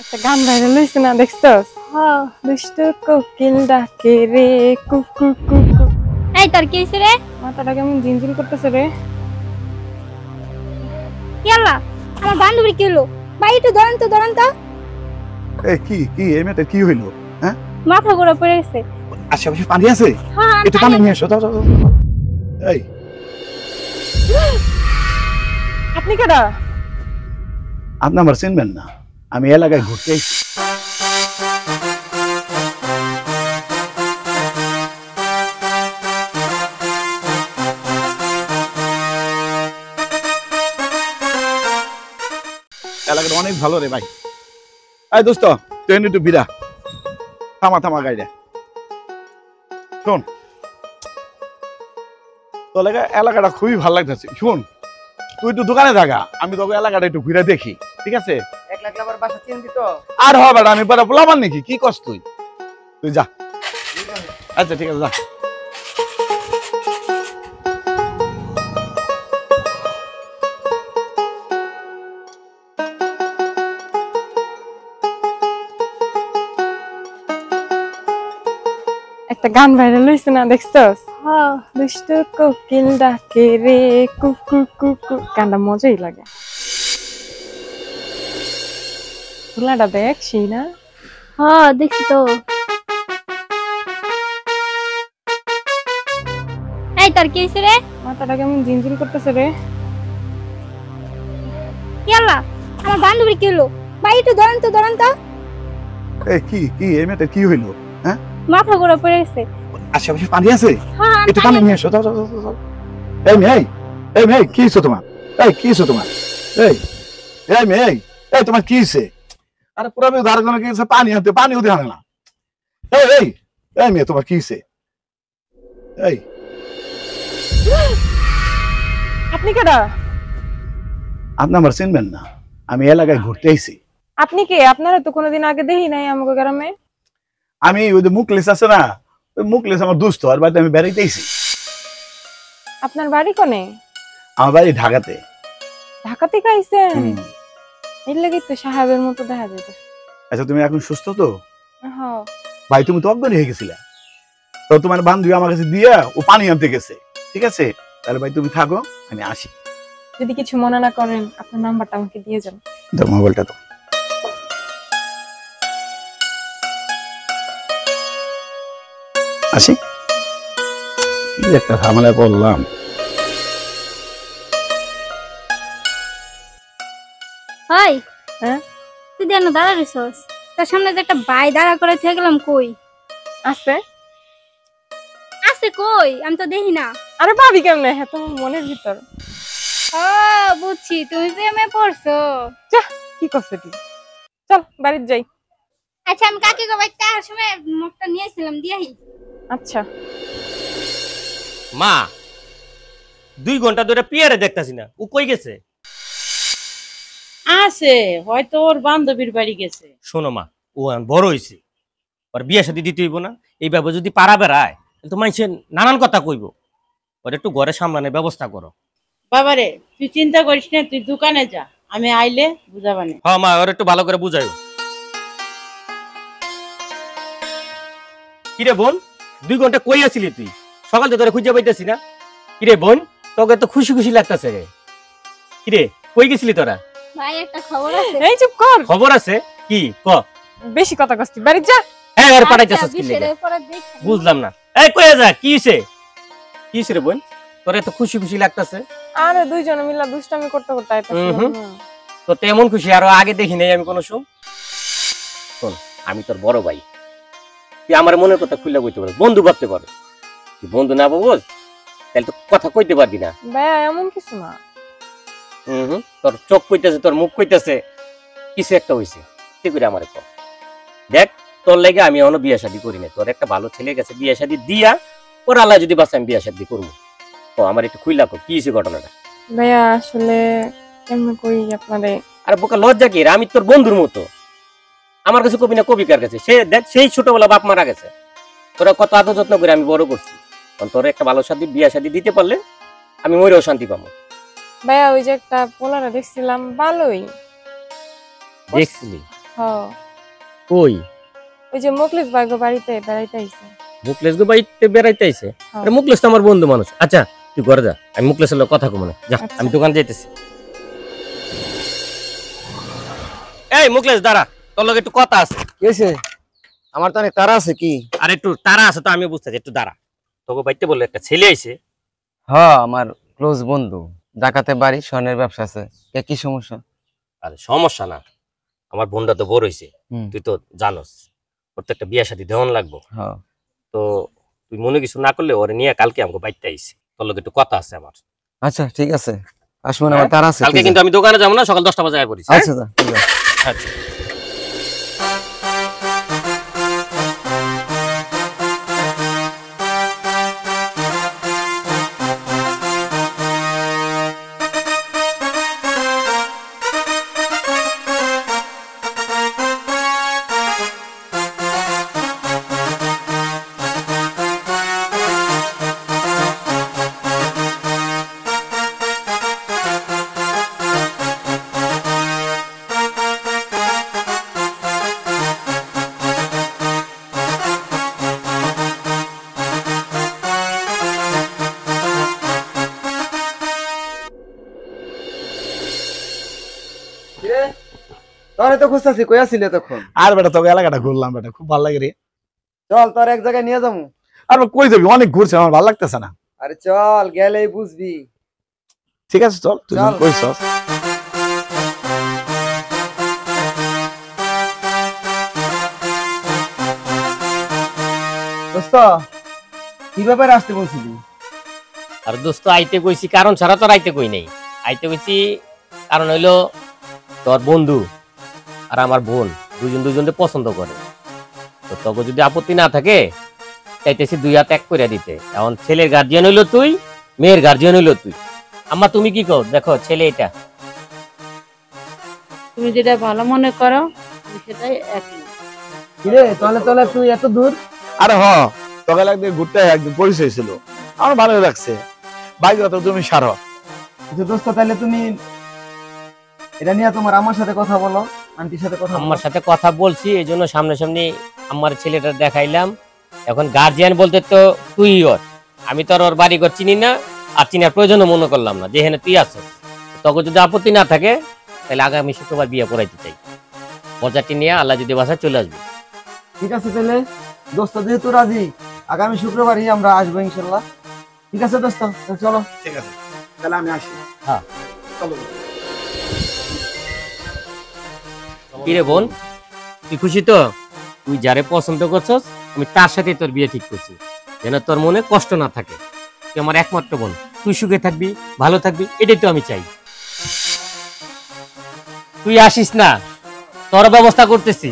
একটা গান ভাইরাল হইছে না দেখছস? হ্যাঁ, দুষ্ট কোকিল ডাকে রে কুকু কুকু। এই তোর কি হইছে রে? মাথাটা কেমন ঝিনঝিন করতেছে রে। কি আল্লাহ, আমার বান্ধবীর কি হলো? ভাই একটু ধরেন তো। এই কি এই মেয়েটা কি হইলো? হ্যাঁ, মাথা ঘোরা পড়ে গেছে। আশেপাশে পানি আছে? হ্যাঁ, একটু পানি নিয়ে এসো। যাও। এই আপনি কেডা? আপনি আমার চিনবেন না, আমি এলাকায় ঘুরতে এসেছি। এলাকাটা অনেক ভালো রে ভাই। এই দোস্ত, ট্রেন একটু বিরা থামা গাড়িটা। শোন, তো এলাকাটা খুবই ভালো লাগতেছে। শোন, তুই একটু দোকানে থাকা, আমি তোকে এলাকাটা একটু ঘুরে দেখি, ঠিক আছে? আর হবে না, আমি পরে বলাবার নাকি? কি কষ্ট তুই যা। আচ্ছা ঠিক আছে, যা। একটা গান ভাইরাল হইছে না দেখছস? হ্যাঁ, দুষ্ট কোকিল ডাকে রে কুকু কুকু। গানটা মজাই লাগে। ফুলাটা দেখছি না? হ্যাঁ, দেখছি তো। এই তোর কি হইছে রে? মাথাটা কেমন ঝিনঝিন করতেছে রে। কি আল্লাহ, আমার বান্ধবীর কি হলো? ভাই একটু ধরেন তো। এই কি এই মেয়েটা কি হইলো? হ্যাঁ, মাথা ঘোরা পড়ে গেছে। আশেপাশে পানি আছে? হ্যাঁ, একটু পানি নিয়ে এসো। যাও। এই মেয়ে কি হইছে তোমার? কি হইছে তোমার? এই মেয়ে, তোমার কি হইছে? আরে পুরো ধার কোন কি হইছে? পানিও দেখানে না। এই মেয়ে, তোমার কি হইছে? আপনি কেডা? আপনি আমার চিনবেন না, আমি এলাকায় ঘুরতে এসেছি। আপনি কে? আপনারা তো কোনোদিন আগে দেখি নাই আমাকে গ্রামে। আমি ওই যে মুকলেস আছে না, ওই মুকলেস আমার দোস্ত, আর বাড়িতে আমি বেড়াইতে এসেছি। আপনার বাড়ি কোনে? আমার বাড়ি ঢাকাতে। ঢাকা থেকে আইছেন? এর লাগি তো সাহেবের মতো দেখা যেত। আচ্ছা, তুমি এখন সুস্থ তো? হ্যাঁ। ভাই, তুমি তো অজ্ঞান হয়ে গেছিলে, তো তোমার বান্ধবী আমার কাছে দিয়া ও পানি আনতে গেছে, ঠিক আছে? তাহলে ভাই তুমি থাকো, আমি আসি। যদি কিছু মনে না করেন, আপনার নাম্বারটা আমাকে দিয়ে যান। দাও মোবাইলটা তো। আসি, কি একটা ঝামেলায় পড়লাম। হাই, হ্যাঁ, তুই দেন দাঁড়া রইছস। তার সামনে যে একটা ভাই দাঁড়া করে থেকে গেলাম, কই আছে? আছে কই? আমি তো দেখি না। আরে ভাবি কেমনে? হ্যাঁ, তোমার মনের ভিতর। ও বুঝছি, তুমি প্রেমে পড়ছো। যা, কি করছে তুই? চল বাড়িতে যাই। আচ্ছা, আমি কাকে কবে তার সময় মুখটা নিয়েছিলাম দিয়াই। আচ্ছা। মা, 2 ঘন্টা ধরে পিয়ারে দেখতাছি না, ও কই গেছে? আছে, হয়তো ওর বান্ধবীর বাড়ি গেছে। শোনো মা, ও এখন বড় হইছে, ওর বিয়ে শাদী দিতে হইব না? এইভাবে যদি পাড়া বেড়ায় তাহলে তো মানুষের নানান কথা কইব। ওর একটু ঘরে সামলানোর ব্যবস্থা করো। বাবারে, তুই চিন্তা করিস না, তুই দোকানে যা, আমি আইলে বুঝাবানি। হ্যাঁ মা, ওর একটু ভালো করে বুঝাইও। কিরে বোন, 2 ঘন্টা কই আছিলি তুই? সকাল থেকে তোরে খুঁজে পাইতেছি না। কিরে বোন, তোকে তো খুশি খুশি লাগতেছে রে। কিরে, কই গেছিলি তোরা? ভাই একটা খবর আছে। এই চুপ কর। খবর আছে? কি ক? বেশি কথা কস্তি, বাড়ি যা। হ্যাঁ, আর আচ্ছা, পাঠাইতেছিস কি বিষয়টা লাগে? পরে দেখি। বুঝলাম না। এই কই যা, কি হইছে? কি হইছে রে বোন? তোরে তো খুশি খুশি লাগতেছে। আরে দুইজনে মিলা দুষ্টামি করতে আইতাছি। তো তেমন খুশি আরো আগে দেখি নাই আমি কোনো সময়। শোন, আমি তোর বড় ভাই, তুই আমার মনের কথা খুলে কইতে পারো, বন্ধু ভাবতে পারো। তুই বন্ধু না ভাবোস তাহলে তো কথা কইতে পারবি না। ভাইয়া এমন কিছু না। তোর চোখ কইতেছে, তোর মুখ কইতেছে কিছু একটা হইছে। ঠিক করে আমারে কর। দেখ, তোর লাগে আমি এখনো বিয়ে শাদী করি না। তোর একটা ভালো ছেলে গেছে, বিয়ে শাদী দিয়া ওর আল্লাহ যদি বাঁচে আমি বিয়ে শাদী করবো। ও আমার একটু খুইলা কর, কি হইছে ঘটনাটা? ভাইয়া আসলে কেমন কই আপনারে। আরে বোকা, লজ্জা কি? আমি তোর বন্ধুর মতো, আমার কাছে কবি না কবিকার কাছে। সে দেখ, সেই ছোটবেলা বাপ মারা গেছে, তোরা কত আদর যত্ন করে আমি বড় করছি। তোর একটা ভালো শাদী, বিয়ে শাদী দিতে পারলে আমি মরেও শান্তি পাবো। ভাইয়া ওই যে একটা পোলারে দেখছিলাম, ভালোই দেখছিলি? কই? ওই যে মুখলেস ভাই গো বাড়িতে বেড়াইতে আইছে। মুকলেশ গো বাড়িতে বেড়াইতে আইছে? আরে মুকলেশ তো আমার বন্ধু মানুষ। আচ্ছা তুই ঘরে যা, আমি মুকলেশের লগে কথা কম না। যা, আচ্ছা। আমি দোকান যাইতেছি। এই মুকলেশ দাঁড়া, তোর লগে একটু কথা আছে। কি হয়েছে? আমার তো অনেক তাড়া আছে। কি? আর একটু তারা আছে তো, আমি বুঝতেছি, একটু দাঁড়া। তোকে বাইতে বললো একটা ছেলে আইছে। হ্যাঁ, আমার ক্লোজ বন্ধু, ঢাকাতে বাড়ি, স্বর্ণের ব্যবসা আছে। কি সমস্যা? আরে সমস্যা না, আমার বোনটা তো বড় হইছে, হুম। তুই তো জানোস, ওর তো একটা বিয়া শাদী দেওয়ান লাগবো। হ্যাঁ। তো তুই মনে কিছু না করলে ওরে নিয়ে কালকে আমাকে বাইতে আইছে, তোর লগে একটু কথা আছে আমার। আচ্ছা ঠিক আছে, আসবেন, আমার তাড়া আছে। কালকে কিন্তু আমি দোকানে যাবো না, সকাল 10টা বাজে আয় পড়িস। আচ্ছা ঠিক আছে। আচ্ছা। তোরে তো খুঁজতেছি, কই আছিলি তখন? আর বেটা তোকে এলাকাটা ঘুরলাম বেটা, খুব ভালো লাগে রে। চল, তোর এক জায়গায় নিয়ে যাবো। আর কই যাবি? অনেক ঘুরছে, আমার ভালো লাগতেছে না। আরে চল, গেলেই বুঝবি। ঠিক আছে চল, তুই চল। কইছস। দোস্ত, কি ব্যাপারে আসতে বলছিলি? আর দোস্ত আইতে কইছি কারণ ছাড়া তোর আইতে কই নাই। আইতে কইছি কারণ হইলো তোর বন্ধু আর আমার বোন দুজনকে পছন্দ করে। তো তোকে যদি আপত্তি না থাকে চাইতেছি 2 হাত এক করে দিতে। এখন ছেলের গার্জিয়ান হইলো তুই, মেয়ের গার্জিয়ান হইলো তুই। আম্মা তুমি কি কও? দেখো ছেলে এটা। তুমি যেটা ভালো মনে করো আমি সেটাই একই। কিরে, তলে তলে তুই এত দূর? আরে তোকে লাগবে ঘুরতে একদিন পরিচয় ছিল, আমার ভালো লাগছে। বাইক তো তুমি সারো। আচ্ছা দোস্ত, তাহলে তুমি এটা নিয়ে তোমার আমার সাথে কথা বলো, আন্টির সাথে কথা বলো। আম্মার সাথে কথা বলছি, এই জন্য সামনাসামনি আমার ছেলেটা দেখাইলাম। এখন গার্জিয়ান বলতে তো তুই ওর, আমি তো আর ওর বাড়ি ঘর চিনি না, আর চিনার প্রয়োজনও মনে করলাম না, যেখানে তুই আছিস। তখন যদি আপত্তি না থাকে তাহলে আগামী শুক্রবার বিয়ে পড়াইতে চাই। বজারটি নিয়ে আল্লাহ যদি বাসায় চলে আসবে। ঠিক আছে, তাহলে দোস্ত যেহেতু রাজি, আগামী শুক্রবারই আমরা আসবো ইনশাল্লাহ। ঠিক আছে দোস্ত, তাহলে চলো। ঠিক আছে তাহলে আমি আসি। হ্যাঁ চলো। কিরে বোন, তুই খুশি তো? তুই যারে পছন্দ করছস আমি তার সাথে তোর বিয়ে ঠিক করছি, যেন তোর মনে কষ্ট না থাকে। তুই আমার একমাত্র বোন, তুই সুখে থাকবি, ভালো থাকবি, এটাই তো আমি চাই। তুই আসিস না, তোর ব্যবস্থা করতেছি।